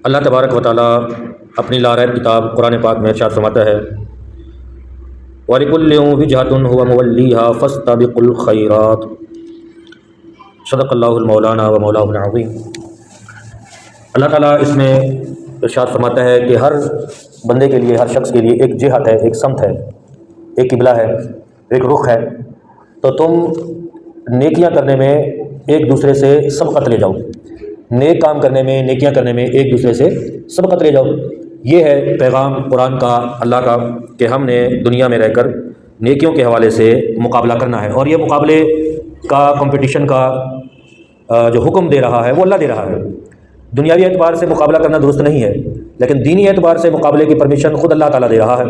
اللہ تبارک و تعالیٰ اپنی لارحم کتاب قرآن پاک میں ارشاد فرماتا ہے وَلِكُلٍّ وِجْهَةٌ هُوَ مُوَلِّيهَا فَاسْتَبِقُوا الْخَيْرَاتِ صدق اللہ المولانا و مولاہ العظیم۔ اللہ تعالیٰ اس میں ارشاد فرماتا ہے کہ ہر بندے کے لیے، ہر شخص کے لیے ایک جہت ہے، ایک سمت ہے، ایک قبلہ ہے، ایک رخ ہے، تو تم نیکیاں کرنے میں ایک دوسرے سے سبقت لے جاؤ، نیک کام کرنے میں، نیکیاں کرنے میں ایک دوسرے سے سبقت لے جاؤ۔ یہ ہے پیغام قرآن کا، اللہ کا، کہ ہم نے دنیا میں رہ کر نیکیوں کے حوالے سے مقابلہ کرنا ہے، اور یہ مقابلے کا، کمپٹیشن کا جو حکم دے رہا ہے وہ اللہ دے رہا ہے۔ دنیاوی اعتبار سے مقابلہ کرنا درست نہیں ہے، لیکن دینی اعتبار سے مقابلے کی پرمیشن خود اللہ تعالیٰ دے رہا ہے،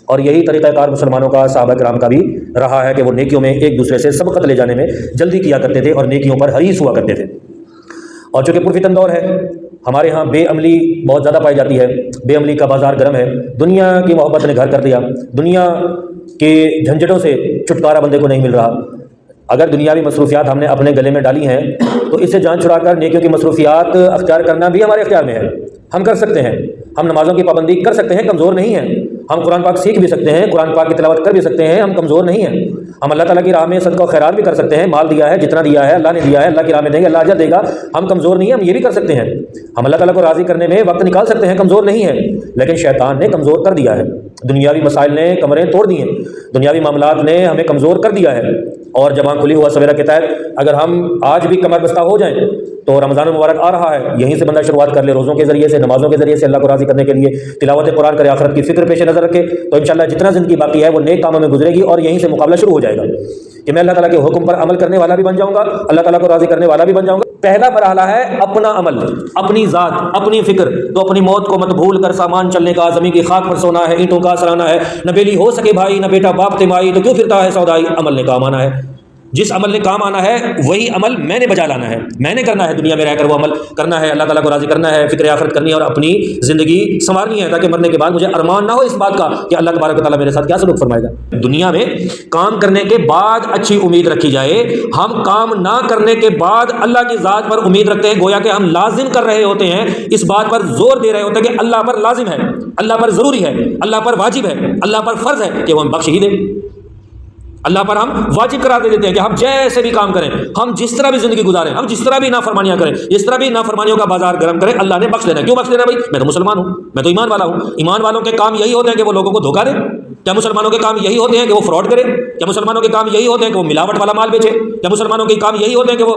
اور یہی طریقہ کار مسلمانوں کا، صحابہ کرام کا بھی رہا ہے کہ وہ نیکیوں میں ایک دوسرے سے سبقت لے جانے میں جلدی کیا کرتے تھے اور نیکیوں پر حریص ہوا کرتے تھے۔ اور چونکہ پرفتن دور ہے، ہمارے ہاں بے عملی بہت زیادہ پائی جاتی ہے، بے عملی کا بازار گرم ہے، دنیا کی محبت نے گھر کر دیا، دنیا کے جھنجھٹوں سے چھٹکارا بندے کو نہیں مل رہا۔ اگر دنیاوی مصروفیات ہم نے اپنے گلے میں ڈالی ہیں تو اس سے جان چھڑا کر نیکیوں کی مصروفیات اختیار کرنا بھی ہمارے اختیار میں ہے۔ ہم کر سکتے ہیں، ہم نمازوں کی پابندی کر سکتے ہیں، کمزور نہیں ہیں، ہم قرآن پاک سیکھ بھی سکتے ہیں، قرآن پاک کی تلاوت کر بھی سکتے ہیں، ہم کمزور نہیں ہیں، ہم اللہ تعالیٰ کی راہ میں صدقہ و خیرات بھی کر سکتے ہیں، مال دیا ہے، جتنا دیا ہے اللہ نے دیا ہے، اللہ کی راہ میں دیں گے، اللہ اجر دے گا، ہم کمزور نہیں ہیں، ہم یہ بھی کر سکتے ہیں، ہم اللہ تعالیٰ کو راضی کرنے میں وقت نکال سکتے ہیں، کمزور نہیں ہیں، لیکن شیطان نے کمزور کر دیا ہے، دنیاوی مسائل نے کمریں توڑ دی ہیں، دنیاوی معاملات نے ہمیں کمزور کر دیا ہے، اور جب کھلی ہوا سویرا کے تحت اگر ہم آج بھی کمر بستہ ہو جائیں تو رمضان المبارک آ رہا ہے، یہیں سے بندہ شروعات کر لے، روزوں کے ذریعے سے، نمازوں کے ذریعے سے اللہ کو راضی کرنے کے لیے تلاوت قرآن کرے، آخرت کی فکر پیش نظر رکھے، تو انشاءاللہ جتنا زندگی باقی ہے وہ نیک کاموں میں گزرے گی، اور یہیں سے مقابلہ شروع ہو جائے گا کہ میں اللہ تعالیٰ کے حکم پر عمل کرنے والا بھی بن جاؤں گا، اللہ تعالیٰ کو راضی کرنے والا بھی بن جاؤں گا۔ پہلا مرحلہ ہے اپنا عمل، اپنی ذات، اپنی فکر، تو اپنی موت کو مت بھول کر سامان چلنے کا، زمین کی خاک پر سونا ہے، اینٹوں کا سرانا ہے، نہ بیلی ہو سکے بھائی، نہ بیٹا باپ تیمائی، تو کیوں پھرتا ہے سودائی؟ عمل نے کام آنا ہے، جس عمل نے کام آنا ہے وہی عمل میں نے بجا لانا ہے، میں نے کرنا ہے، دنیا میں رہ کر وہ عمل کرنا ہے، اللہ تعالیٰ کو راضی کرنا ہے، فکر آخرت کرنی ہے، اور اپنی زندگی سنوارنی ہے، تاکہ مرنے کے بعد مجھے ارمان نہ ہو اس بات کا کہ اللہ تبارک و تعالیٰ میرے ساتھ کیا سلوک فرمائے گا۔ دنیا میں کام کرنے کے بعد اچھی امید رکھی جائے، ہم کام نہ کرنے کے بعد اللہ کی ذات پر امید رکھتے ہیں، گویا کہ ہم لازم کر رہے ہوتے ہیں، اس بات پر زور دے رہے ہوتے ہیں کہ اللہ پر لازم ہے، اللہ پر ضروری ہے، اللہ پر واجب ہے، اللہ پر فرض ہے کہ وہ ہم بخش ہی دے، اللہ پر ہم واجب قرار دے دیتے ہیں کہ ہم جیسے بھی کام کریں، ہم جس طرح بھی زندگی گزاریں، ہم جس طرح بھی نافرمانیاں کریں، جس طرح بھی نافرمانیوں کا بازار گرم کریں، اللہ نے بخش دینا ہے۔ کیوں بخش دینا ہے بھائی؟ میں تو مسلمان ہوں، میں تو ایمان والا ہوں۔ ایمان والوں کے کام یہی ہوتے ہیں کہ وہ لوگوں کو دھوکہ دیں؟ کیا مسلمانوں کے کام یہی ہوتے ہیں کہ وہ فراڈ کریں؟ کیا مسلمانوں کے کام یہی ہوتے ہیں کہ وہ ملاوٹ والا مال بیچے؟ کیا مسلمانوں کے کام یہی ہوتے ہیں کہ وہ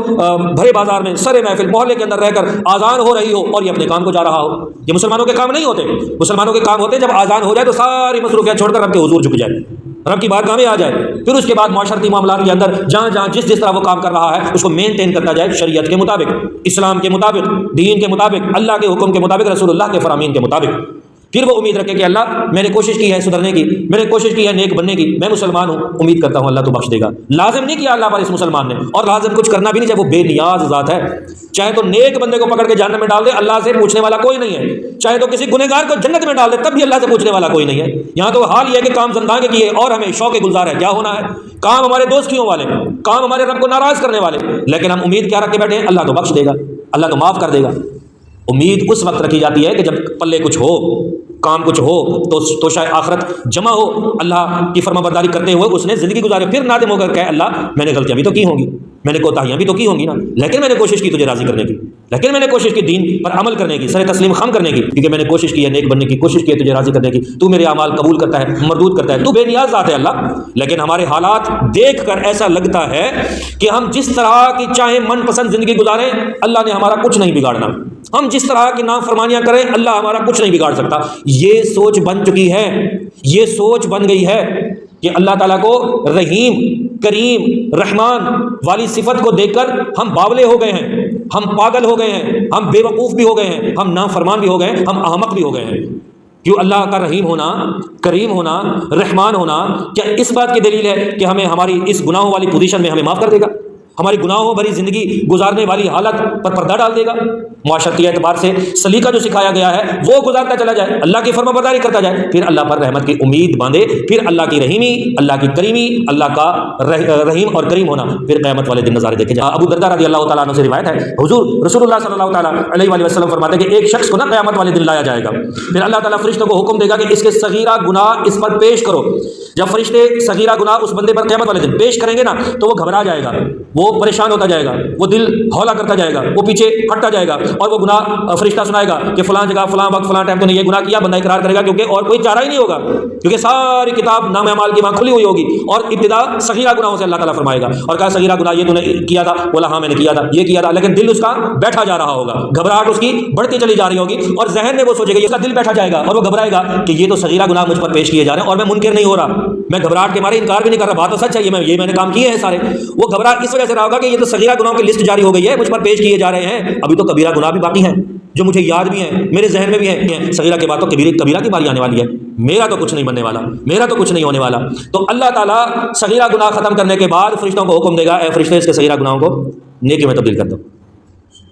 بھرے بازار میں، سرے محفل، محلے کے اندر رہ کر آزان ہو رہی ہو اور یہ اپنے کام کو جا رہا ہو؟ یہ مسلمانوں کے کام نہیں ہوتے۔ مسلمانوں کے کام ہوتے ہیں جب آزان ہو جائے تو ساری مصروفیات چھوڑ کر رب کے حضور جھک جائے، رب کی بارگاہ میں آ جائے، پھر اس کے بعد معاشرتی معاملات کے اندر جہاں جہاں جس طرح وہ کام کر رہا ہے اس کو مینٹین کرتا جائے، شریعت کے مطابق، اسلام کے مطابق، دین کے مطابق، اللہ کے حکم کے مطابق، رسول اللہ کے فرامین کے مطابق۔ پھر وہ امید رکھے کہ اللہ میں نے کوشش کی ہے سدھرنے کی، میں نے کوشش کی ہے نیک بننے کی، میں مسلمان ہوں، امید کرتا ہوں اللہ تو بخش دے گا۔ لازم نہیں کیا اللہ پر اس مسلمان نے، اور لازم کچھ کرنا بھی نہیں، چاہے وہ بے نیاز ذات ہے، چاہے تو نیک بندے کو پکڑ کے جہنم میں ڈال دے، اللہ سے پوچھنے والا کوئی نہیں ہے، چاہے تو کسی گنہگار کو جنت میں ڈال دے، تب بھی اللہ سے پوچھنے والا کوئی نہیں ہے۔ یہاں تو حال یہ ہے کہ کام زندہ کے کیے اور ہمیں شوق گلزار ہے، کیا ہونا ہے؟ کام ہمارے دوستیوں والے، کام ہمارے رب کو ناراض کرنے والے، لیکن ہم امید کیا رکھ کے بیٹھے ہیں؟ اللہ تو بخش دے گا، اللہ تو معاف کر دے گا۔ امید اس وقت رکھی جاتی ہے کہ جب پلے کچھ ہو، کام کچھ ہو، تو شاید آخرت جمع ہو، اللہ کی فرما برداری کرتے ہوئے اس نے زندگی گزارے، پھر نادم ہو کر کہے اللہ میں نے غلطیاں بھی تو کی ہوں گی، میں نے کوتاہیاں بھی تو کی ہوں گی نا، لیکن میں نے کوشش کی تجھے راضی کرنے کی، لیکن میں نے کوشش کی دین پر عمل کرنے کی، سر تسلیم خم کرنے کی، کیونکہ میں نے کوشش کی ہے نیک بننے کی، کوشش کی ہے تجھے راضی کرنے کی، تو میرے اعمال قبول کرتا ہے، مردود کرتا ہے، تو بے نیاز ذات ہے اللہ۔ لیکن ہمارے حالات دیکھ کر ایسا لگتا ہے کہ ہم جس طرح کی چاہیں من پسند زندگی گزاریں، اللہ نے ہمارا کچھ نہیں بگاڑنا، ہم جس طرح کی نافرمانیاں کریں اللہ ہمارا کچھ نہیں بگاڑ سکتا۔ یہ سوچ بن چکی ہے، یہ سوچ بن گئی ہے کہ اللہ تعالیٰ کو رحیم، کریم، رحمان والی صفت کو دیکھ کر ہم باولے ہو گئے ہیں، ہم پاگل ہو گئے ہیں، ہم بے وقوف بھی ہو گئے ہیں، ہم نافرمان بھی ہو گئے ہیں، ہم احمق بھی ہو گئے ہیں۔ کیوں؟ اللہ کا رحیم ہونا، کریم ہونا، رحمان ہونا کیا اس بات کی دلیل ہے کہ ہمیں ہماری اس گناہوں والی پوزیشن میں ہمیں معاف کر دے گا، ہماری گناہوں بھری زندگی گزارنے والی حالت پر پردہ ڈال دے گا. معاشرتی اعتبار سے سلیقہ جو سکھایا گیا ہے وہ گزارتا چلا جائے, اللہ کی فرما برداری کرتا جائے, پھر اللہ پر رحمت کی امید باندھے, پھر اللہ کی رحیمی, اللہ کی کریمی, اللہ کا رحیم اور کریم ہونا پھر قیامت والے دن نظارے دیکھے جائیں. ابو درداء رضی اللہ تعالیٰ عنہ سے روایت ہے, حضور رسول اللہ صلی اللہ تعالیٰ علیہ وآلہ وسلم فرماتے ہیں کہ ایک شخص کو نا قیامت والے دن لایا جائے گا, پھر اللہ تعالیٰ فرشتوں کو حکم دے گا کہ اس کے صغیرہ گناہ اس پر پیش کرو. جب فرشتے صغیرہ گناہ اس بندے پر قیامت والے دن پیش کریں گے نا تو وہ گھبرا جائے گا, وہ پریشان ہوتا جائے گا, وہ دل ہولا کرتا جائے گا, وہ پیچھے ہٹتا جائے گا, اور وہ گناہ فرشتہ سنائے گا کہ فلاں جگہ فلاں وقت فلاں ٹائم تو نے یہ گناہ کیا. بندہ اقرار کرے گا کیونکہ اور کوئی چارہ ہی نہیں ہوگا, کیونکہ ساری کتاب نام اعمال کی وہاں کھلی ہوئی ہوگی, اور ابتدا صغیرہ گناہوں سے اللہ تعالیٰ فرمائے گا اور کہا صغیرہ گناہ یہ تو نے کیا تھا, بولا ہاں میں نے کیا تھا, یہ کیا تھا, لیکن دل اس کا بیٹھا جا رہا ہوگا, گھبراہٹ اس کی بڑھتی چلی جا رہی ہوگی, اور ذہن میں وہ سوچے گا, اس کا دل بیٹھا جائے گا اور وہ گھبرائے گا کہ یہ تو صغیرہ گناہ مجھ پر پیش کیے جا رہے ہیں اور میں منکر نہیں ہو رہا, میں گھبراہٹ کے مارے انکار بھی نہیں کر رہا, بات تو سچ ہے, یہ میں نے کام کیے ہیں سارے. وہ گھبراہٹ اس وجہ سے رہا ہوگا کہ یہ تو صغیرہ گناہوں کی لسٹ جاری ہو گئی ہے, مجھ پر پیش کیے جا رہے ہیں, ابھی تو کبیرہ گناہ بھی باقی ہیں جو مجھے یاد بھی ہیں, میرے ذہن میں بھی ہیں. صغیرہ کے بعد تو کبیرہ کی باری آنے والی ہے, میرا تو کچھ نہیں بننے والا, میرا تو کچھ نہیں ہونے والا. تو اللہ تعالیٰ صغیرہ گناہ ختم کرنے کے بعد فرشتوں کو حکم دے گا, اے فرشتے اس کے صغیرہ گناہوں کو نیکی میں تبدیل کر دو,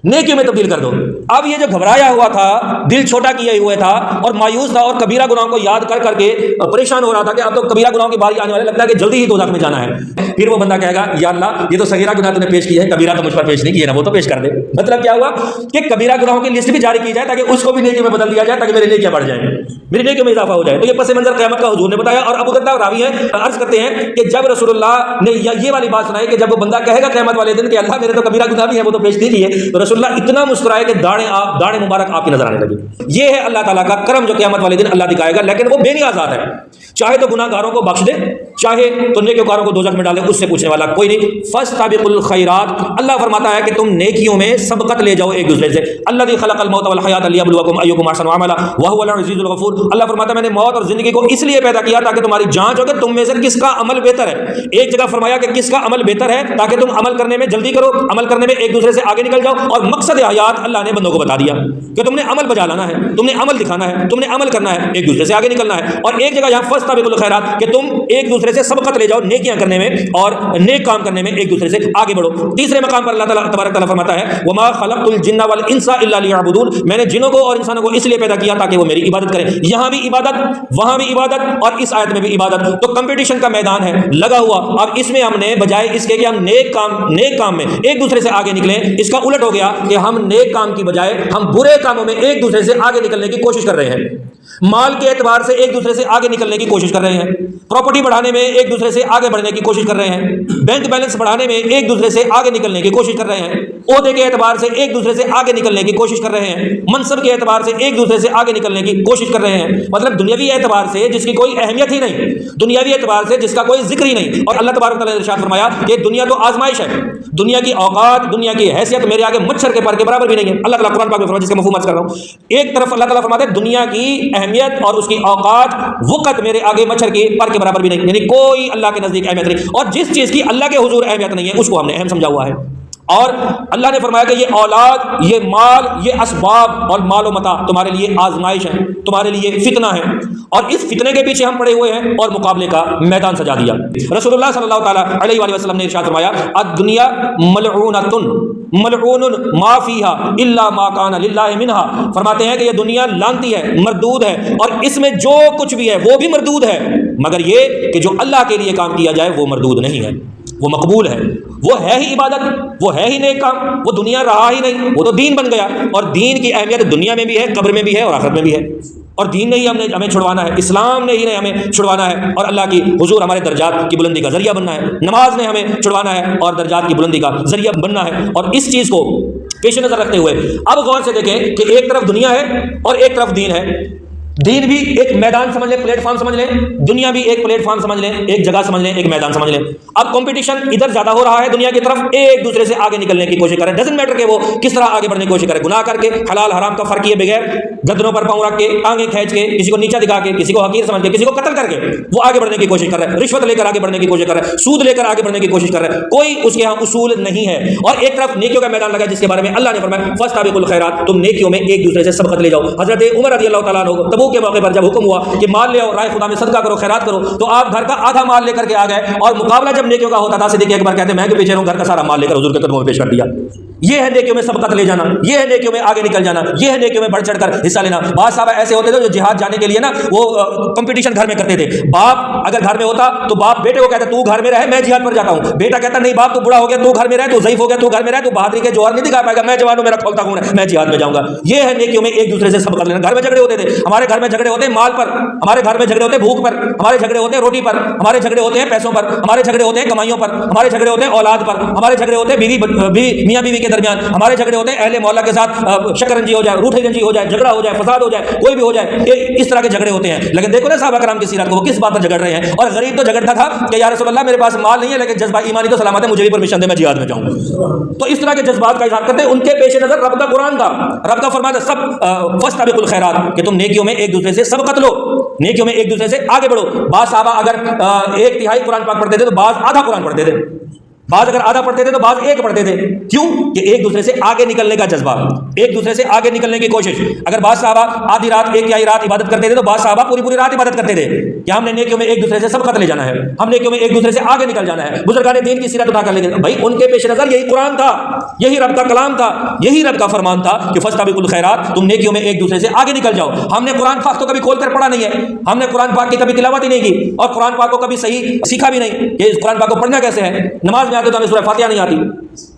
نیکی میں تبدیل کر دو. اب یہ جو گھبرایا ہوا تھا, دل چھوٹا کیا ہوئے تھا اور مایوس تھا اور کبیرہ گناہوں کو یاد کر کے پریشان ہو رہا تھا کہ اب تو کبیرہ گناہوں کی باری آنے والے, لگتا ہے کہ جلدی ہی دوزخ میں جانا ہے. پھر وہ بندہ کہے گا یا اللہ یہ تو صغیرہ گناہ تو نے پیش کیا ہے, کبیرہ تو مجھ پر پیش نہیں کیے نا, وہ تو پیش کر دے. مطلب کیا ہوا کہ کبیرہ گناہوں کی لسٹ بھی جاری کی جائے تاکہ اس کو بھی نیکی میں بدل دیا جائے, تاکہ میری نیکیاں بڑھ جائیں, میری نیکی میں اضافہ ہو جائے. تو یہ پس منظر قیامت کا حضور نے بتایا. اور ابو درداء راوی ہیں, عرض کرتے ہیں کہ جب رسول اللہ نے یہ والی بات سنائی کہ جب وہ بندہ کہے گا قیامت والے دن کہ اللہ میرے تو کبیرہ گناہ بھی ہے وہ تو پیش نہیں کیے, تو رسول اللہ اتنا مسکرائے کہ داڑیں مبارک آپ کی نظر آنے لگی. یہ ہے اللہ تعالیٰ کا کرم جو قیامت والے دن اللہ دکھائے گا, لیکن وہ بے نیاز ہے, چاہے تو گناہ گاروں کو بخش دے, چاہے تو نیکوکاروں کو دوزخ میں ڈالے, اس سے پوچھنے والا کوئی نہیں. فاستبقوا الخیرات, اللہ فرماتا ہے کہ تم نیکیوں میں سبقت لے جاؤ ایک دوسرے سے. الذی خلق الموت والحیات لیبلوکم ایکم احسن عملا وهو العزیز الغفور. اللہ فرماتا ہے میں نے موت اور زندگی کو اس لیے پیدا کیا تاکہ تمہاری جانچ ہو کہ تم میں سے کس کا عمل بہتر ہے. ایک جگہ فرمایا کہ کس کا عمل بہتر ہے تاکہ تم عمل کرنے میں جلدی کرو, عمل کرنے میں ایک دوسرے سے آگے نکل جاؤ. اور مقصد حیات اللہ نے بندوں کو بتا دیا کہ تم نے عمل بجا لانا ہے, تم نے عمل دکھانا ہے, تم نے عمل کرنا ہے, ایک دوسرے سے آگے نکلنا ہے. اور ایک جگہ یہاں فاستبقوا الخیرات کہ تم ایک دوسرے سے سبقت لے جاؤ نیکیاں کرنے میں اور نیک کام کرنے میں ایک دوسرے سے آگے بڑھو. تیسرے مقام پر اللہ تعالیٰ تبارک تعالیٰ فرماتا ہے وما خلقت الجن والانس الا لیعبدون, میں نے جنوں کو اور انسانوں کو اس لیے پیدا کیا تاکہ وہ میری عبادت کریں. یہاں بھی عبادت, وہاں بھی عبادت, اور اس آیت میں بھی عبادت. تو کمپٹیشن کا میدان ہے لگا ہوا. اب اس میں ہم نے بجائے اس کے کہ ہم نیک کام میں ایک دوسرے سے آگے نکلیں, اس کا الٹ ہو گیا کہ ہم نیک کام کی بجائے ہم برے کاموں میں ایک دوسرے سے آگے نکلنے کی کوشش کر رہے ہیں. مال کے اعتبار سے ایک دوسرے سے آگے نکلنے کی کوشش کر رہے ہیں, پراپرٹی بڑھانے میں ایک دوسرے سے آگے بڑھنے کی کوشش کر رہے ہیں, بینک بیلنس بڑھانے میں ایک دوسرے سے آگے نکلنے کی کوشش کر رہے ہیں, عہدے کے اعتبار سے ایک دوسرے سے آگے نکلنے کی کوشش کر رہے ہیں, منصب کے اعتبار سے ایک دوسرے سے آگے نکلنے کی کوشش کر رہے ہیں. مطلب دنیاوی اعتبار سے جس کی کوئی اہمیت ہی نہیں, دنیاوی اعتبار سے جس کا کوئی ذکر ہی نہیں. اور اللہ تبارک تعالیٰ نے ارشاد فرمایا کہ دنیا تو آزمائش ہے, دنیا کی اوقات, دنیا کی حیثیت میرے آگے مچھر کے پر کے برابر بھی نہیں ہے. اللہ تعالیٰ قرآن پاک میں فرماتا ہے, جس کا مفہوم عرض کر رہا ہوں, ایک طرف اللہ تعالیٰ فرماتے ہیں دنیا کی اہمیت اور اس کی اوقات وقت میرے آگے مچھر کے پر کے برابر بھی نہیں, یعنی کوئی اللہ کے نزدیک اہمیت نہیں. اور جس چیز کی اللہ کے حضور اہمیت نہیں ہے اس کو ہم نے اہم سمجھا ہوا ہے. اور اللہ نے فرمایا کہ یہ اولاد, یہ مال, یہ اسباب اور مال و متاع تمہارے لیے آزمائش ہے, تمہارے لیے فتنہ ہے. اور اس فتنے کے پیچھے ہم پڑے ہوئے ہیں اور مقابلے کا میدان سجا دیا. رسول اللہ صلی اللہ تعالیٰ علیہ وآلہ وسلم نے ارشاد فرمایا الدنیا ملعونۃ ملعون ما فیہا الا ما کان للہ منہا. فرماتے ہیں کہ یہ دنیا لعنتی ہے, مردود ہے, اور اس میں جو کچھ بھی ہے وہ بھی مردود ہے, مگر یہ کہ جو اللہ کے لیے کام کیا جائے وہ مردود نہیں ہے, وہ مقبول ہے, وہ ہے ہی عبادت, وہ ہے ہی نیک کام, وہ دنیا رہا ہی نہیں, وہ تو دین بن گیا. اور دین کی اہمیت دنیا میں بھی ہے, قبر میں بھی ہے اور آخرت میں بھی ہے. اور دین نے ہی ہمیں چھڑوانا ہے, اسلام نے ہی ہمیں چھڑوانا ہے, اور اللہ کی حضور ہمارے درجات کی بلندی کا ذریعہ بننا ہے. نماز نے ہمیں چھڑوانا ہے اور درجات کی بلندی کا ذریعہ بننا ہے. اور اس چیز کو پیش نظر رکھتے ہوئے اب غور سے دیکھیں کہ ایک طرف دنیا ہے اور ایک طرف دین ہے. دین بھی ایک میدان سمجھ لیں, پلیٹ فارم سمجھ لیں, دنیا بھی ایک پلیٹ فارم سمجھ لیں, ایک جگہ سمجھ لیں, ایک میدان سمجھ لیں. اب کمپٹیشن ادھر زیادہ ہو رہا ہے دنیا کی طرف, ایک دوسرے سے آگے نکلنے کی کوشش کریں. ڈزنٹ میٹر کہ وہ کس طرح آگے بڑھنے کی کوشش کرے, گناہ کر کے, حلال حرام کا فرق کیے بغیر, گدنوں پر پاؤں رکھ کے, ٹانگیں کھینچ کے, کسی کو نیچا دکھا کے, کسی کو حقیر سمجھ کے, کسی کو قتل کر کے وہ آگے بڑھنے کی کوشش کر رہا ہے, رشوت لے کر آگے بڑھنے کی کوشش کر رہا ہے, سود لے کر آگے بڑھنے کی کوشش کر رہا ہے. کوئی اس کے یہاں اصول نہیں ہے. اور ایک طرف نیکیوں کا میدان لگا جس کے بارے میں اللہ نے فرمایا فاستبقوا الخیرات, تم نیکیوں میں ایک دوسرے سے سبقت لے جاؤ. حضرت عمر رضی اللہ تعالیٰ عنہ تبوک رکوع کے موقع پر جب حکم ہوا کہ مال لے آؤ، رائے خدا میں صدقہ کرو، خیرات کرو، تو آپ گھر کا آدھا مال لے کر کے آ گئے، اور مقابلہ جب نیکیوں کا ہوتا تھا صدیق اکبر کہتے ہیں میں کہ پیچھے رہوں، گھر کا سارا مال لے کر حضور کے قدموں میں پیش کر دیا۔ یہ ہے نیکیوں میں سبقت لے جانا، یہ ہے نیکیوں میں آگے نکل جانا، یہ ہے نیکیوں میں بڑھ چڑھ کر حصہ لینا۔ بعض صحابہ ایسے ہوتے تھے جو جہاد جانے کے لیے نا وہ کمپٹیشن گھر میں کرتے تھے۔ باپ اگر گھر میں ہوتا تو باپ بیٹے کو کہتا تو گھر میں رہے میں جہاد پر جاتا ہوں، بیٹا کہتا نہیں باپ تو بوڑھا ہو گیا تو گھر میں رہے، تو ضعیف ہو گیا تو گھر میں رہے، تو بہادری کے جوہر نہیں دکھا پائے گا، میں جوان ہوں میرا کھولتا خون ہے میں جہاد میں جاؤں گا۔ یہ ہے نیکیوں میں ایک دوسرے سے سبق لینا۔ گھر میں جھگڑے ہوتے تھے، ہمارے گھر میں جھگڑے ہوتے ہیں مال پر، ہمارے گھر میں جھگڑے ہوتے ہیں بھوک پر، ہمارے جھگڑے ہوتے ہیں روٹی پر، ہمارے جھگڑے ہوتے ہیں پیسوں پر، ہمارے جھگڑے ہوتے ہیں کمائیوں پر، ہمارے جھگڑے ہوتے ہیں اولاد پر، ہمارے جھگڑے ہوتے ہیں میاں بیوی کے درمیان، ہمارے جھگڑے ہوتے ہیں اہل محلہ کے ساتھ، شکر رنجی ہو جائے، روٹھی رنجی ہو جائے، جھگڑا ہو جائے، فساد ہو جائے، کوئی بھی ہو جائے، اس طرح کے جھگڑے ہوتے ہیں۔ لیکن دیکھو نا صحابہ کرام کی سیرت کو، وہ کس بات پر جھگڑ رہے ہیں۔ اور غریب تو جھگڑتا تھا کہ یا رسول اللہ میرے پاس مال نہیں ہے لیکن جذبہ ایمانی تو سلامت ہے، مجھے بھی پرمیشن دے میں جہاد میں جاؤں۔ تو اس طرح کے جذبات کا اظہار کرتے ہیں۔ ان کے پیش نظر رب کا قرآن تھا، رب کا فرمان سب فاستبقوا الخیرات کہ تم نیکیوں میں ایک دوسرے سے سبقت لو، نیکیوں میں ایک دوسرے سے آگے بڑھو۔ بعض صحابہ اگر 1/3 قرآن پاک پڑھتے تھے تو بعض آدھا قرآن پڑھتے تھے، بعض اگر آدھا پڑھتے تھے تو بعض ایک پڑھتے تھے۔ کیوں؟ کہ ایک دوسرے سے آگے نکلنے کا جذبہ، ایک دوسرے سے آگے نکلنے کی کوشش۔ اگر بعض صحابہ آدھی رات 1/3 رات عبادت کرتے تھے تو بعض صحابہ پوری رات عبادت کرتے تھے کہ ہم نے نیکیوں میں ایک دوسرے سے سبقت لے جانا ہے، ہم نیکیوں میں ایک دوسرے سے آگے نکل جانا ہے۔ بزرگان دین کی سیرت اٹھا کر لے گئے بھائی، ان کے پیش نظر یہی قرآن تھا، یہی رب کا کلام تھا، یہی رب کا فرمان تھا کہ فاستبقوا الخیرات، تم نیکیوں میں ایک دوسرے سے آگے نکل جاؤ۔ ہم نے قرآن پاک تو کبھی کھول کر پڑھا نہیں ہے، ہم نے قرآن پاک کی کبھی تلاوت ہی نہیں کی، اور قرآن پاک کو کبھی صحیح سیکھا بھی نہیں کہ قرآن پاک کو پڑھنا کیسے ہے۔ نماز میں آتے تو ہمیں سورہ فاتحہ نہیں آتی،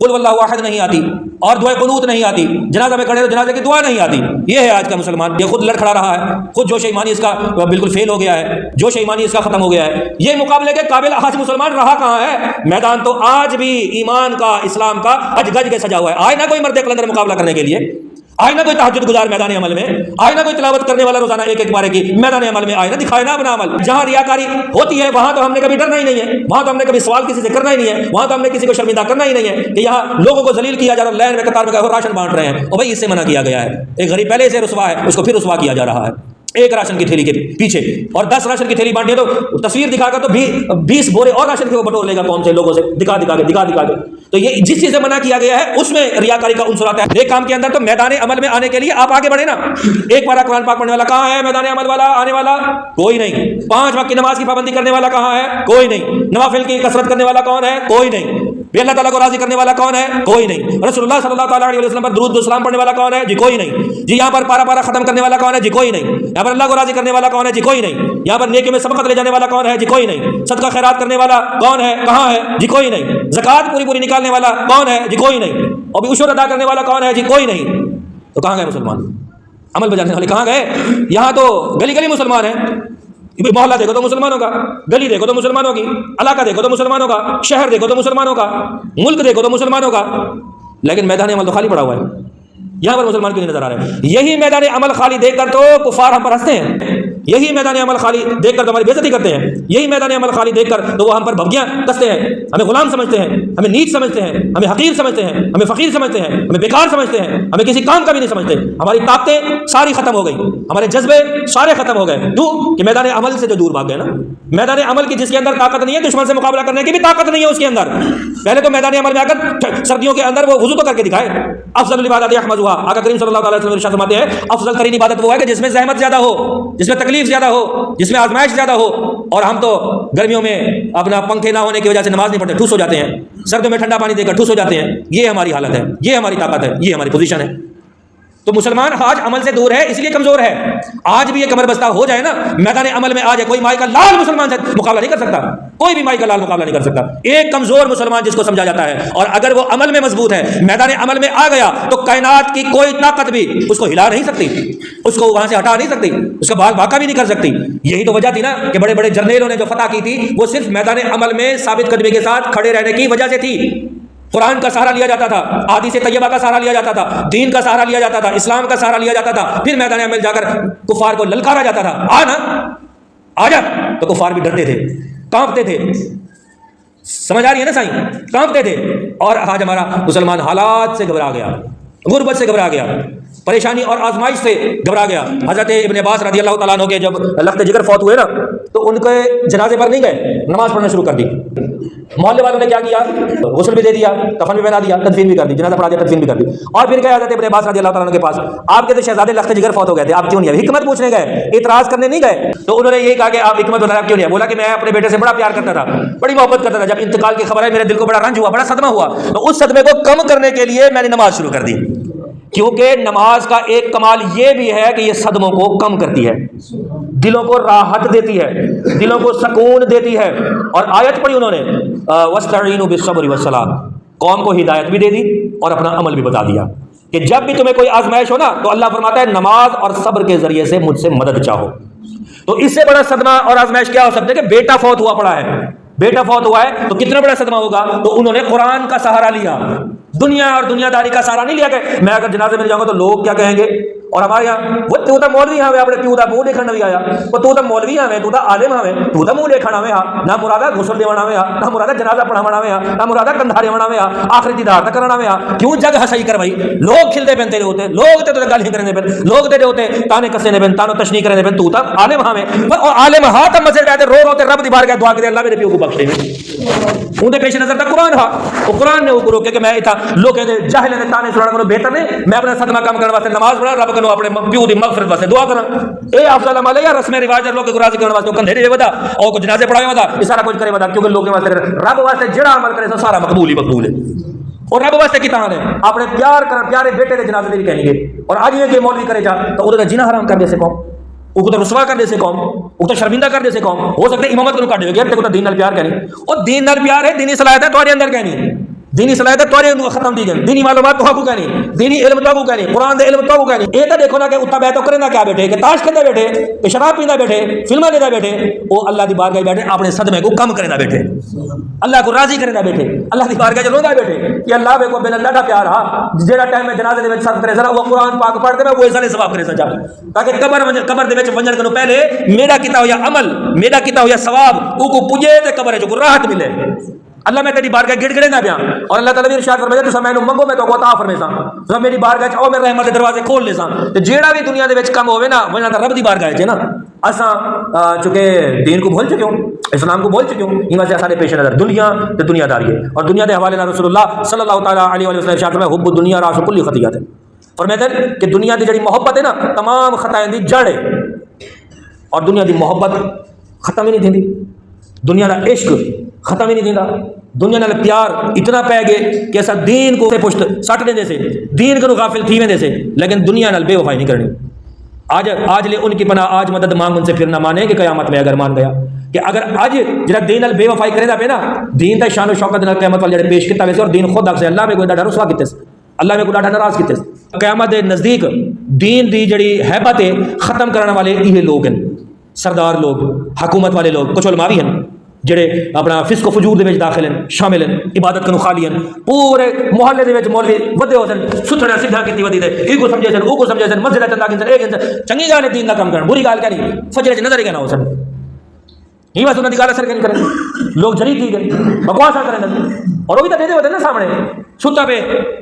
قل واللہ احد نہیں آتی، اور دعائے قنوت نہیں آتی، جنازہ میں کھڑے تو جنازے کی دعا نہیں آتی۔ یہ ہے آج کا مسلمان، یہ خود لڑکھڑا رہا ہے، خود جوش ایمانی اس کا بالکل فیل ہو گیا ہے، جوش ایمانی اس کا ختم ہو گیا ہے۔ یہ مقابلے کے قابل آج مسلمان رہا کہاں ہے؟ میدان تو آج بھی ایمان کا، اسلام کا گج گج کے سجا ہوا ہے۔ آئے نہ کوئی مرد قلندر مقابلہ کرنے کے لیے، آئے نہ کوئی تہجد گزار میدان عمل میں، آئے نہ کوئی تلاوت کرنے والا روزانہ ایک بارے کی میدان عمل میں، آئے نہ دکھائے نہ اپنا عمل۔ جہاں ریاکاری ہوتی ہے وہاں تو ہم نے کبھی ڈرنا ہی نہیں ہے، وہاں تو ہم نے کبھی سوال کسی سے کرنا ہی نہیں ہے، وہاں تو ہم نے کسی کو شرمندہ کرنا ہی نہیں ہے کہ یہاں لوگوں کو ذلیل کیا جا رہا ہے، لین میں قطار میں راشن بانٹ رہے ہیں، اور بھائی اس سے منع کیا گیا ہے۔ ایک غریب پہلے سے رسوا ہے، اس کو پھر رسوا کیا جا رہا ہے ایک راشن کی تھیلی کے پیچھے، اور 10 راشن کی تھیلی بانٹی ہے تو تصویر دکھا کر تو 20 بورے اور راشن کے وہ بٹور لے گا کون سے لوگوں سے دکھا کے۔ تو یہ جس چیز سے منع کیا گیا ہے اس میں ریاکاری کا عنصر آتا ہے۔ ایک کام کے اندر تو میدان عمل میں آنے کے لیے آپ آگے بڑھے نا۔ ایک بارہ قرآن پاک پڑھنے والا کہاں ہے؟ میدان عمل والا آنے والا کوئی نہیں۔ 5 وقت کی نماز کی پابندی کرنے والا کہاں ہے؟ کوئی نہیں۔ نوافل کی کثرت کرنے والا کون ہے؟ کوئی نہیں۔ اللہ تعالیٰ کو راضی کرنے والا کون ہے؟ کوئی نہیں۔ رسول اللہ صلی اللہ علیہ وسلم پر درود و سلام پڑھنے والا کون ہے؟ جی کوئی نہیں۔ جی یہاں پر پارا ختم کرنے والا کون ہے؟ جی کوئی نہیں۔ یہاں پر اللہ کو راضی کرنے والا کون ہے؟ جی کوئی نہیں۔ یہاں پر نیکی میں سبقت لے جانے والا کون ہے؟ جی کوئی نہیں۔ صدقہ خیرات کرنے والا کون ہے؟ کہاں ہے؟ جی کوئی نہیں۔ زکات پوری نکالنے والا کون ہے؟ جی کوئی نہیں۔ اور بھی عشور ادا کرنے والا کون ہے؟ جی کوئی نہیں۔ تو کہاں گئے مسلمان؟ عمل بجانے والے کہاں گئے؟ یہاں تو گلی مسلمان ہیں، محلہ دیکھو تو مسلمانوں کا، گلی دیکھو تو مسلمانوں کی، علاقہ دیکھو تو مسلمانوں کا، شہر دیکھو تو مسلمانوں کا، ملک دیکھو تو مسلمانوں کا، لیکن میدان عمل تو خالی پڑا ہوا ہے۔ یہاں پر مسلمان کیوں نہیں نظر آ رہے ہیں؟ یہی میدان عمل خالی دیکھ کر تو کفار ہم پر ہنستے ہیں، یہی میدان عمل خالی دیکھ کر تو ہماری بے عزتی کرتے ہیں، یہی میدان عمل خالی دیکھ کر تو وہ ہم پر بھگیاں کستے ہیں، ہمیں غلام سمجھتے ہیں، ہمیں نیچ سمجھتے ہیں، ہمیں حقیر سمجھتے ہیں، ہمیں فقیر سمجھتے ہیں، ہمیں بیکار سمجھتے ہیں، ہمیں کسی کام کا بھی نہیں سمجھتے۔ ہماری طاقتیں ساری ختم ہو گئی، ہمارے جذبے سارے ختم ہو گئے، کیوں کہ میدان عمل سے جو دور بھاگ گئے نا۔ میدان عمل کی جس کے اندر طاقت نہیں ہے، دشمن سے مقابلہ کرنے کی بھی طاقت نہیں ہے اس کے اندر۔ پہلے تو میدان عمل میں آ کر سردیوں کے اندر وہ وضو تو کر کے دکھائے۔ افضل العبادات احمدھا، آقا کریم صلی اللہ علیہ وسلم ارشاد فرماتے ہیں افضل ترین عبادت وہ ہے کہ جس میں زحمت زیادہ ہو، جس میں تکلیف زیادہ ہو، جس میں آزمائش زیادہ ہو۔ اور ہم تو گرمیوں میں اپنا پنکھے نہ ہونے کی وجہ سے نماز نہیں پڑھتے، ٹھوس ہو جاتے ہیں، سردیوں میں ٹھنڈا پانی دے کر ٹھوس ہو جاتے ہیں۔ یہ ہماری حالت ہے، یہ ہماری طاقت ہے، یہ ہماری پوزیشن ہے۔ تو مسلمان آج عمل سے دور ہے، اس لیے کمزور ہے۔ آج بھی یہ کمر بستہ ہو جائے نا، میدان عمل میں آ جائے، کوئی مائی کا لال مسلمان سے مقابلہ نہیں کر سکتا، کوئی بھی مائی کا لال مقابلہ نہیں کر سکتا۔ ایک کمزور مسلمان جس کو سمجھا جاتا ہے، اور اگر وہ عمل میں مضبوط ہے، میدان عمل میں آ گیا تو کائنات کی کوئی طاقت بھی اس کو ہلا نہیں سکتی، اس کو وہاں سے ہٹا نہیں سکتی، اس کا بال بھاکا بھی نہیں کر سکتی۔ یہی تو وجہ تھی نا کہ بڑے بڑے جرنیلوں نے جو فتح کی تھی وہ صرف میدان عمل میں ثابت قدمی کے ساتھ کھڑے رہنے کی وجہ سے تھی۔ قرآن کا سہارا لیا جاتا تھا، احادیث طیبہ کا سہارا لیا جاتا تھا، دین کا سہارا لیا جاتا تھا، اسلام کا سہارا لیا جاتا تھا، پھر میدان عمل جا کر کفار کو للکارا جاتا تھا، آ جا، تو کفار بھی ڈرتے تھے، کانپتے تھے۔ سمجھ آ رہی ہے نا سائیں؟ کانپتے تھے۔ اور آج ہمارا مسلمان حالات سے گھبرا گیا، غربت سے گھبرا گیا، پریشانی اور آزمائش سے گھبرا گیا. حضرت ابن عباس رضی اللہ تعالیٰ عنہ کے جب لخت جگر فوت ہوئے نا تو ان کے جنازے پر نہیں گئے, نماز پڑھنا شروع کر دی. محلے والوں نے کیا کیا, غسل بھی دے دیا, کفن بھی پہنا دیا, تدفین بھی کر دی, جنازہ پڑھا دیا, تدفین بھی کر دی. اور پھر گئے حضرت ابن عباس رضی اللہ تعالیٰ عنہ کے پاس. آپ کے شہزادے لخت جگر فوت ہو گئے تھے, آپ کیوں نہیں آئے؟ حکمت پوچھنے گئے, اعتراض کرنے نہیں گئے. تو انہوں نے یہ کہا کہ آپ حکمت بتایا کیوں نہیں آئے؟ بولا کہ میں اپنے بیٹے سے بڑا پیار کرتا تھا, بڑی محبت کرتا تھا. جب انتقال کی خبر ہے میرے دل کو بڑا رنج ہوا, بڑا صدمہ ہوا. تو اس صدمے کو کم کرنے کے لیے میں نے نماز شروع کر دی, کیونکہ نماز کا ایک کمال یہ بھی ہے کہ یہ صدموں کو کم کرتی ہے, دلوں کو راحت دیتی ہے, دلوں کو سکون دیتی ہے. اور آیت پڑھی انہوں نے وَاسْتَعِينُوا بِالصَّبْرِ وَالصَّلَاةِ, قوم کو ہدایت بھی دے دی اور اپنا عمل بھی بتا دیا کہ جب بھی تمہیں کوئی آزمائش ہو نا تو اللہ فرماتا ہے نماز اور صبر کے ذریعے سے مجھ سے مدد چاہو. تو اس سے بڑا صدمہ اور آزمائش کیا ہو سکتا ہے کہ بیٹا فوت ہوا پڑا ہے, بیٹا فوت ہوا ہے تو کتنا بڑا صدمہ ہوگا. تو انہوں نے قرآن کا سہارا لیا, دنیا اور دنیا داری کا سہارا نہیں لیا کہ میں اگر جنازے میں جاؤں گا تو لوگ کیا کہیں گے. اور ہمارے یہاں وہ تو مولوی ہاں اپنے پیو کا منہ دیکھنا بھی آیا, وہ تو مولوی ہاں تو عالم ہاں تو منہ دیکھنا میں نہ مرادہ غسل دیوانا میں نہ مرادہ جنازہ پڑھانا میں نہ مرادہ کندھارے وانا میں آخری دیدار نہ کرنا میں. کیوں جگ ہسائی کر بھائی, لوگ کھلتے پہنتے رہے ہوتے, لوگ تے گل ہی کرنے پہ, لوگ تے ہوتے تانے کسے نے پہن, تانو تشنی کرنے پہن. تو عالم ہاں میں عالم ہاں تب مسجد بیٹھے رو روتے رب دی بارگاہ دعا کرے اللہ میرے پیو کو بخشے. ان کے پیش نظر تک قرآن تھا, وہ قرآن نے وہ روکے کہ میں اتنا لوگ جاہل نے تانے سنانا کو بہتر نہیں, میں اپنا صدمہ کم کرنے واسطے نماز پڑھا, رب کو اپنے پیو دی مغفرت واسطے دعا کرا. اے افضل عمل ہے یا رسم رواج لوگ کو راضی کرنے واسطے کندھے ودا اور جنازے پڑھائے ودا یہ سارا کچھ کرے ودا, کیونکہ لوگ کے واسطے رب واسطے جڑا عمل کرے سارا مقبول ہی مقبول ہے. اور رب واسطے کتنا ہے اپنے پیار کر پیارے بیٹے دے جنازے بھی کہیں گے. اور آج یہ کہ مولوی کرے جا تو وہ جنہ حرام کر دے سے قوم, وہ تو رسوا کر دے سے قوم, وہ تو شرمندہ کر دے سے قوم. ہو سکتا ہے امامت کو کاٹ دے گا تے کو دین نال پیار کرنی, اور دین نال پیار ہے, دینی صلاحیت ہے تمہارے اندر کہنی, دینی صلاحیت تو ختم دی گئی, دینی معلومات تو کو کہنی, دینی علم تو کو کہنی, قرآن دے علم تو کو کہنی. یہ تو دیکھو نا کہ اتنا بیٹھ تو کرے نا کیا بیٹھے, کہ تاش کھیلتے بیٹھے, کہ شراب پیندا بیٹھے, فلمیں دیتا بیٹھے, وہ اللہ دی بارگاہ بیٹھے اپنے صدمے کو کم کرے نہ بیٹھے, اللہ کو راضی کرے نہ بیٹھے, اللہ دی بارگاہ چ روندہ بیٹھے کہ اللہ میں کو بن اللہ کا پیار ہا جہاں ٹائم میں جنازے دے وچ صرف کرے ذرا وہ قرآن پاک پڑھ دے میں وہ سارے ثواب کرے سجا, تاکہ قبر دے وچ ونجن کنوں پہلے میرا کیتا ہویا عمل, میرا کیتا ہویا ثواب او کو پجے تے قبر وچ راحت ملے. اللہ میں تیری بارگاہ گڑ گڑے نہ پیا, اور اللہ تعالی نے ارشاد فرمایا تو میں منگو میں تو عطا فرمیسا, تو میری بارگاہ او میرے رحمت دے دروازے کھول لے سا. تے جیڑا بھی دنیا دے وچ کم ہوے نا وجہ تے رب دی بارگاہ وچ نا اساں چونکہ دین کو بھول چکے ہوں, اسلام کو بھول چکے ہوں, ان واسطے سارے پیش نظر دنیا تے دنیا داری ہے. اور دنیا دے حوالے نال رسول اللہ صلی اللہ تعالی علیہ وسلم ارشاد فرمایا حب الدنیا راس کل خطیئات, فرمایا کہ دنیا دی جڑی محبت ہے نا تمام خطائیں دی جڑ ہے, اور دنیا دی محبت ختم ہی نہیں تھیندی, دنیا دا عشق ختم ہی نہیں تھیندا, دنیا نال پیار اتنا پی گئے کہ ایسا دین کو پشت سٹ دیں سے, دین کو غافل تھی ویندے سے, لیکن دنیا نال بے وفائی نہیں کرنی. آج لے ان کی پناہ آج مدد مانگ ان سے پھر نہ مانے کہ قیامت میں اگر مان گیا, کہ اگر آج جڑا دین نال بے وفائی کرے نہ پے نا دین دا شان و شوکت نال قیامت والے جڑے پیش کیتا ویسے, اور دین خود سے اللہ میں کوئی ڈاڈا رسوا کیتے, اللہ میں کوئی ڈاڈا ناراض کیتے. قیامت دے نزدیک دین دی جڑی حیبت ہے ختم کرنے والے یہ لوگ ہیں, سردار لوگ, حکومت والے لوگ, کچھ علماء بھی ہیں جڑے اپنا فسق و فجور دے وچ داخل ہیں, شامل ہیں, عبادت کنو خالی ہیں. پورے محلے دے وچ مولوی ودے ہو سن, ستھڑا سیدھا کیتی ودی دے, ای کو سمجھے سن, او کو سمجھے سن, مسجد چندا کین سن, ایک چنگی گل ہے دین دا کم کرن, بری گل کہنی فجر وچ نظر ہی نہ ہو سن, ہی بس انہاں دی گل اثر نہیں کرن, لوگ جری تھی گئے بکواسا کرن, اور وہ بھی تو دے دے ہوتے نا سامنے ستا پہ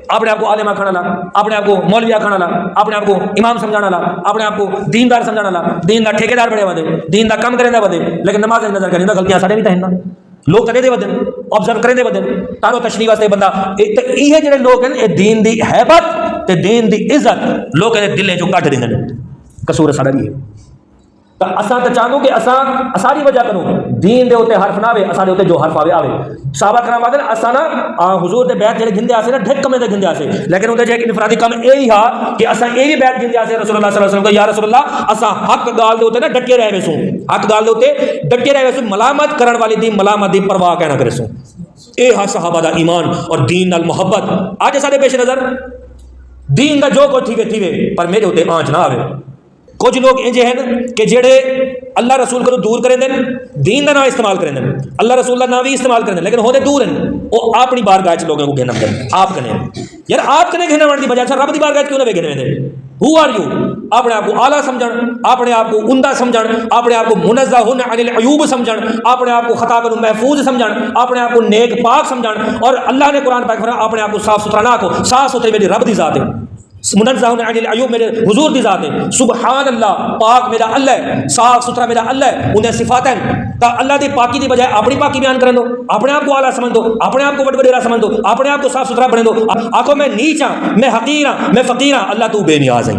اپنے آپ کو عالم آکھنا لا, اپنے آپ کو مولوی آکھنا لا, اپنے آپ کو امام سمجھانا لا, اپنے آپ کو دیندار سمجھانا لا, دین دا ٹھیکیدار بڑے ودے, دین دا کم کریں دا ودے, لیکن نماز نظر کریں دا غلطیاں سارے بھی تو ہیں نا, لوگ تو دے ودن آبزرو کریں دے ودن تانو تشریح واسطے بندہ. یہ جڑے لوگ ہیں یہ دین دی حیبت تے دین دی عزت لوگ دلیں جو کٹ دیں, قصور سارا بھی ہے. تو اساں تو چاہوں کہ اساں ساری وجہ کروں دین دے ہوتے حرف نہ آوے, اساں دے ہوتے جو حرف آوے آوے. صحابہ کرام آدھے اساں نا حضور دے بیعت جڑے گھندے آسے نا ڈھک کمے دے گھندے آسے, لیکن اندر ایک انفرادی کم یہی ہا کہ اساں یہ بھی بیعت گھندے آسے رسول اللہ صلی اللہ علیہ وسلم کو, یا رسول اللہ اساں حق گال دے ہوتے نا ڈٹے رہے ویسوں, حق گال دے ہوتے ڈٹے رہے ویسوں, ملامت کرن والی دی ملامت دی پرواہ کہنا کرے سوں. اے ہا صحابہ دا ایمان اور دین نال محبت. آج سارے پیش نظر دین دا جو کو تھیوے پر میرے ہوتے آنچ نہ آوے. کچھ لوگ انجے ہیں کہ جڑے اللہ رسول کو دور کریں دیں, دین دا نام استعمال کریں دیں, اللہ رسول اللہ نام بھی استعمال کریں دیں, لیکن ہوتے دور ہیں, وہ اپنی بارگاہ چ لوگوں کو گھنا کریں, آپ کنے یار آپ کنے گھنا ورن دی بجائے رب دی بارگاہ کیوں نہ گھنے دیں. ہو آر یو, اپنے آپ کو اعلیٰ سمجھن, اپنے آپ کو عمدہ سمجھن, اپنے آپ کو منزہ عن العیوب سمجھن, اپنے آپ کو خطا کو محفوظ سمجھن, اپنے آپ کو نیک پاک سمجھن, اور اللہ نے قرآن پاک فرمایا اپنے آپ کو صاف ستھرا نہ کو, صاف ستھری میری رب دی ذات ہے. منزہ عن العیوب میرے حضور دی ذات ہے، سبحان اللہ پاک میرا اللہ ہے، صاف ستھرا میرا اللہ ہے، انہیں صفات ہیں تا اللہ دی پاکی دی بجائے اپنی پاکی بیان کرن دو، اپنے آپ کو اعلیٰ سمجھ دو، اپنے آپ کو وڈیرا سمجھ دو، اپنے آپ کو صاف ستھرا بنے دو، آکھو میں نیچ ہاں، میں حقیر ہاں، میں فقیر ہاں، اللہ تو بے نیاز ہے،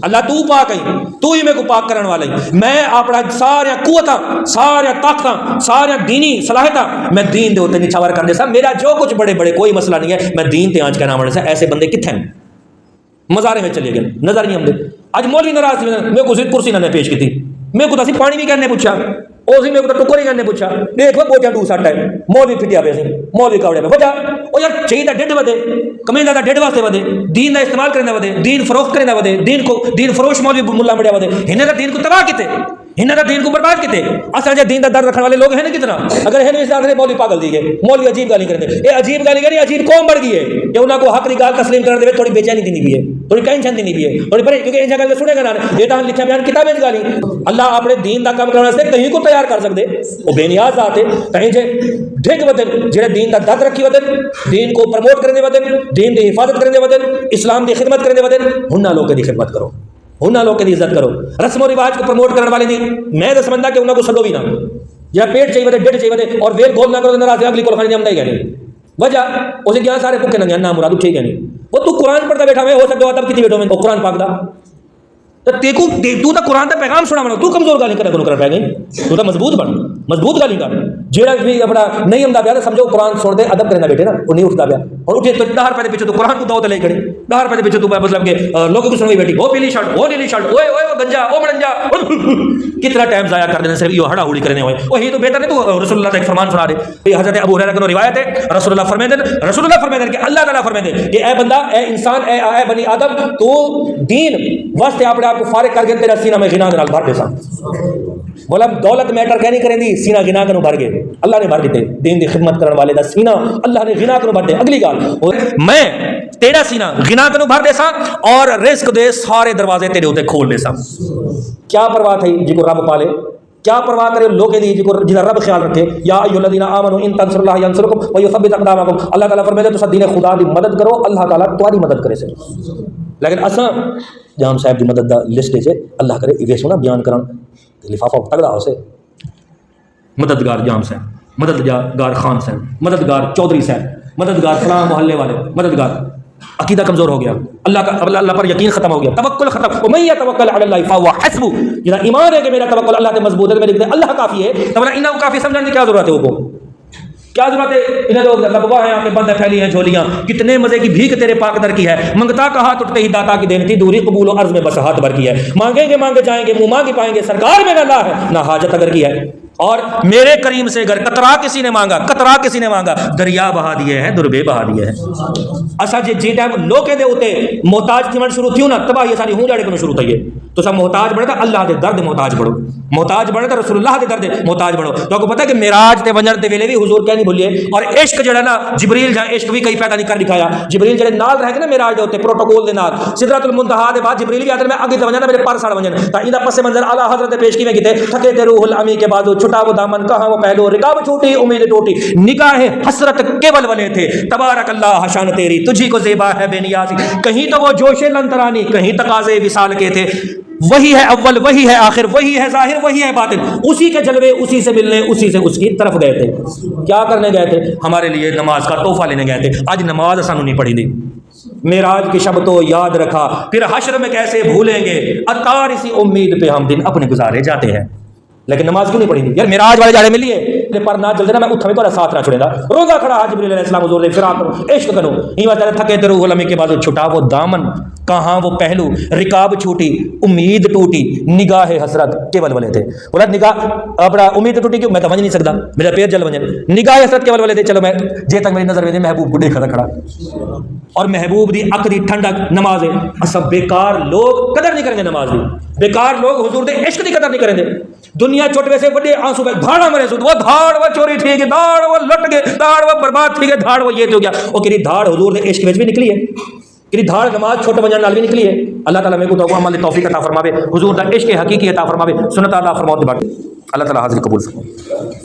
اللہ تو پاک ہے، تو ہی میں کو پاک کرنے والا ہے، میں اپنا سارے قوتاں سارے طاقتاں سارے دینی صلاحیتاں میں دین دے ہوتے نچھاور کر دے سا، میرا جو کچھ بڑے بڑے کوئی مسئلہ نہیں ہے، میں دین تے آنچ کرنا بڑے سا، ایسے بندے کتنے ہیں مزارے میں چلے گئے نظر نہیں آمدے، اج مولوی ناراض تھی میں کو کرسی نہ پیش کی تھی، میں کو تسی پانی بھی کہنے پوچھا اسی میں کو ٹکر ہی کہنے پوچھا، دیکھ وہ بوجھا ڈو سٹ ہے مولوی پھٹیا پہ سی مولوی کاوڑے پہ وجہ او یار چاہیے ڈڈ ودے کمیندہ دا ڈڈ واسطے ودے دین دا استعمال کرنے ودے دین فروخت کرنے ودے دین فروش مولوی ملا بڑیا ودے انہیں دا دین کو تباہ کیتے انہیں دا دین کو برباد کیتے اصل جے دین دا درد رکھنے والے لوگ ہیں نا کتنا اگر ہیں اس آخر مولوی پاگل دی گئے مولوی عجیب گالی کرتے اے عجیب گالی کری عجیب قوم بڑھ گئی ہے کہ انہاں کو حق دی گال تسلیم کرنے دے تھوڑی بے چینی دینی بھی ہے تھوڑی ٹینشن دینی بھی ہے تھوڑی پرے کیونکہ ان جگہ سنے گا نا یہ تو لکھا بیان کتابیں گالی اللہ اپنے دین دا کام کرنے سے کہیں کو تیار کر سکتے وہ بے نیاز آتے کہیں جے ڈھگ ودن جڑے دین دا درد رکھی ودن دین کو پروموٹ کرنے ودن دین دی حفاظت کرنے ودن اسلام دی خدمت کرنے ودن ہنہ لوگ دی خدمت کرو ہنہ لوگ کی عزت کرو رسم و رواج کو پروموٹ کرنے والے نہیں میں تو سمجھتا کہ انہوں کو سلو بھی نہ یا پیٹ چاہیے ودے ڈیڑھ چاہیے ودے اور ویل گول نہ کرو ناراض اگلی کو خانے جمدا ہی گئے وجہ اسے کیا سارے بھوکے نہ نہ مراد اٹھے گئے وہ تو قرآن پڑھتا بیٹھا میں ہو سکتا ادب کتنی بیٹھو میں قرآن پاک دا تو قرآن کا پیغام سنا بنا تو کمزور گالی کرے کر پہ گئی تو مضبوط بن مضبوط گالی کر جیڑا بھی اپنا نہیں آمدا پیا سمجھو قرآن چھوڑ دے ادب کرنا بیٹھے نا وہ نہیں اٹھتا پیا اور اٹھے تو 10 روپے پیچھے تو قرآن کو دعوت لے کھڑے 10 روپے پیچھے تو مطلب کہ لوگوں کو سنوئی بیٹھی وہ پیلی شرٹ وہ نیلی شرٹ اوئے اوئے گنجا او مرنجا کتنا ٹائم ضائع کر دینے صرف یہ ہڑا ہڑی کرنے ہوئے وہی تو بہتر نہیں تو رسول اللہ کا ایک فرمان سنا دے حضرت ابو ہریرہ کی روایت ہے رسول اللہ فرماتے ہیں کہ اللہ تعالیٰ فرماتے ہیں کہ اے بندہ اے انسان اے بنی آدم تو دین واسطے اپنے آپ کو فارغ کر کے تیرا سینہ میں غنا نال بھر دے سا بولا دولت میٹر کہہ نہیں کریں دی سینہ غنا کنو بھر گئے اللہ نے بھر دیتے دین دی خدمت کرنے والے دا سینہ اللہ نے غنا کنو بھر دے اگلی گال میں تیرا سینہ غنا کنو بھر دے سا اور رزق دے سارے دروازے تیرے ہوتے کھول دے سا کیا پرواہ تھی جی کو رب پالے کیا پرواہ کرے لوگے دی جنہاں رب خیال رکھے یا ایھا الذین آمنوا ان تنصروا اللہ ینصرکم ویثبت اقدامکم اللہ تعالیٰ فرمائے تو دین خدا دی مدد کرو اللہ تعالیٰ تمہاری مدد کرے سے لیکن اساں جام صاحب دی مدد دا لسٹ ہے اللہ کرے ایویں سونا بیان کرن لفافہ تگڑا ہو سے مددگار جام صاحب مددگار خان صاحب مددگار چودھری صاحب مددگار فلاں محلے والے مددگار عقیدہ کمزور ہو گیا اللہ پر یقین ختم ہو گیا توکل ختم ومن یتوکل علی اللہ فهو حسبہ جہاں ایمان ہے کہ میرا توکل اللہ تے مضبوط ہے میرے اللہ کافی ہے تو انہاں کافی سمجھنے کی کیا ضرورت ہے وہ کیا ضرورت ہے انہیں لوگ لبوا ہیں آنکھیں بند پھیلی ہیں جھولیاں کتنے مزے کی بھیک تیرے پاک در کی ہے منگتا کا ہاتھ اٹھتے ہی داتا کی دین تھی دوری قبول و عرض میں بس ہاتھ بھر کی ہے مانگیں گے مانگے جائیں گے منہ مانگی پائیں گے سرکار میں نہ ہے نہ حاجت اگر کی ہے اور میرے کریم سے اگر قطرہ کسی نے مانگا دریا بہا دیے ہیں دربے بہا دیے ہیں اچھا جی ٹائم لوکے دے ہوتے محتاج تھی شروع تھی نا تباہ یہ ساری ہوں جاڑے کو شروع تھا تو سب محتاج بڑھے تھا اللہ دے درد محتاج بڑھو محتاج بڑھے تھا رسول اللہ دے درد محتاج بڑھو تو آپ کو پتہ ہے کہ معراج تے ونجن تے ویلے بھی حضور کیا نہیں بھولئے اور عشق جڑا نا جبریل جہاں عشق بھی کئی پیدا نہیں کر دکھایا جبریل جڑے نال رہ کے نا معراج دے ہوتے پروٹوکول دے نال سدرۃ المنتہا دے بعد جبریل بھی آتے میں آگے تے ونجن میرے پر ساڑ ونجن تا ایندا پس منظر اعلی حضرت پیش کیویں کیتے تھکے تے روح الامی کے بعد چھٹا وہ دامن کہاں وہ پہلو رکاب چھوٹی امید ٹوٹی نگاہ حسرت کے ولولے تھے تبارک اللہ شان تیری تجھی کو زیبا ہے بے نیازی کہیں تو وہ جوش لنترانی کہیں تقاضے وصال کے تھے وہی ہے اول وہی ہے آخر وہی ہے ظاہر وہی ہے باطن اسی کے جلوے اسی سے ملنے اسی سے اس کی طرف گئے تھے کیا کرنے گئے تھے ہمارے لیے نماز کا تحفہ لینے گئے تھے آج نماز سانو نہیں پڑھی دی معراج کی شب تو یاد رکھا پھر حشر میں کیسے بھولیں گے اتار اسی امید پہ ہم دن اپنے گزارے جاتے ہیں لیکن نماز کیوں نہیں پڑھی یار معراج والے جاڑے ملیے پر نہ جلدی نا میں اٹھا میں تھوڑا ساتھ نہ چھوڑے گا روزہ کھڑا جبریل علیہ السلام حضور دے فراق کرو عشق کرو یہ بات تھکے تے روح المی کے بعد چھٹا وہ دامن کہاں وہ پہلو رکاب چھوٹی امید ٹوٹی نگاہ حسرت کے ولولے تھے بولا نگاہ اپنا امید ٹوٹی کیوں میں تو ونج نہیں سکتا میرا پیر جل ونجن نگاہ حسرت کے ولولے تھے چلو میں جے تک میری نظر میں محبوب بڈھے کھڑا اور محبوب دی اک دی ٹھنڈک نماز ہے اسب بیکار لوگ قدر نہیں کریں گے نماز دی بیکار لوگ حضور دے عشق دی قدر نہیں کریں گے دنیا چھوٹ ویسے بڑے آنسو پہ دھاڑا مرے سود وہ دھاڑ وہ چوری تھی گئی دھاڑ وہ لٹ گئے دھاڑ وہ برباد تھی گئی دھاڑ وہ یہ تو گیا وہ کری دھاڑ حضور دے عشق وچ بھی نکلی ہے کری دھاڑ نماز چھوٹے بنجان نال بھی نکلی ہے اللہ تعالیٰ میں کو تو عمل توفیق عطا فرماوے حضور دا عشق حقیقی عطا فرماوے سنت اللہ فرماؤ دے باقی اللہ تعالیٰ حاضر قبول فرمائے